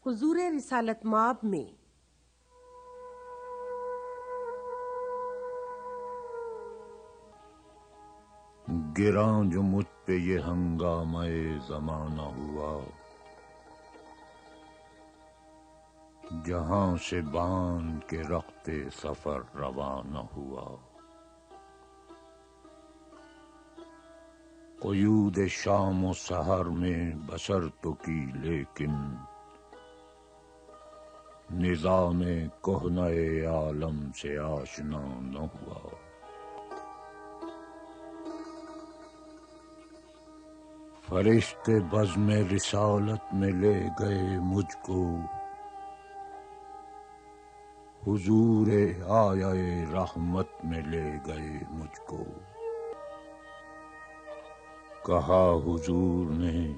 حضور رسالت مآب میں گراں جو مجھ پہ یہ ہنگامہ زمانہ ہوا، جہاں سے باندھ کے رخت سفر روانہ ہوا، قیود شام و سحر میں بسر تو کی لیکن نظام کہنہ عالم سے آشنا نہ ہوا۔ فرشتے بزم رسالت میں لے گئے مجھ کو، حضور آیا رحمت میں لے گئے مجھ کو۔ کہا حضور نے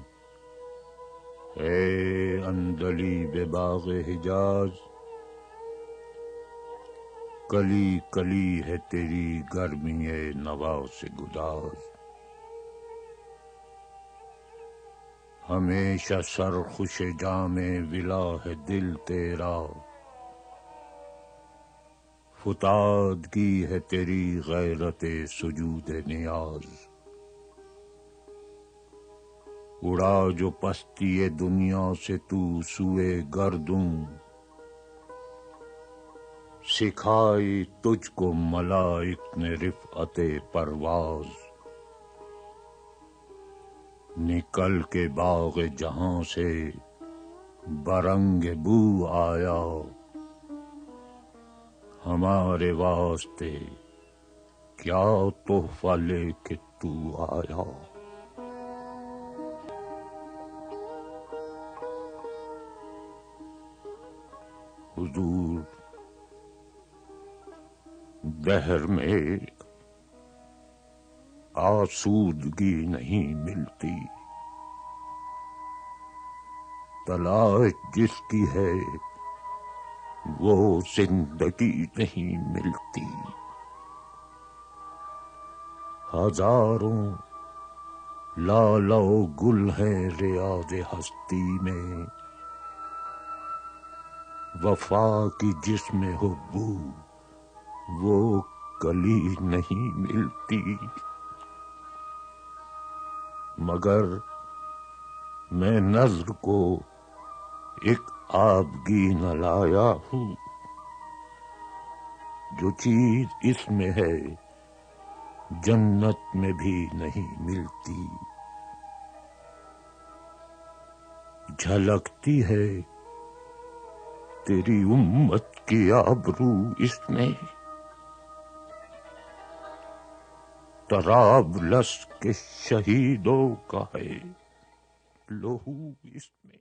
اے عندلیب باغ حجاز، کلی کلی ہے تیری گرمی نوا سے گداز، ہمیشہ سرخوش جام ولا ہے دل تیرا، فتادگی ہے تیری غیرت سجود نیاز۔ اڑا جو پستی دنیا سے تو سوئے گردوں، سکھائی تجھ کو ملائک نے رفعت پرواز، نکل کے باغ جہاں سے برنگ بو آیا، ہمارے واسطے کیا تحفہ لے کے تو آیا۔ حضور دہر میں آسودگی نہیں ملتی، تلاش جس کی ہے وہ زندگی نہیں ملتی۔ ہزاروں لالہ و گل ہے ریاض ہستی میں، وفا کی جس میں ہو بو وہ کلی نہیں ملتی۔ مگر میں نظر کو ایک آبگی نہ لایا ہوں، جو چیز اس میں ہے جنت میں بھی نہیں ملتی۔ جھلکتی ہے تیری امت کی آبرو اس میں، طرابلس کے شہیدوں کا ہے لہو اس میں۔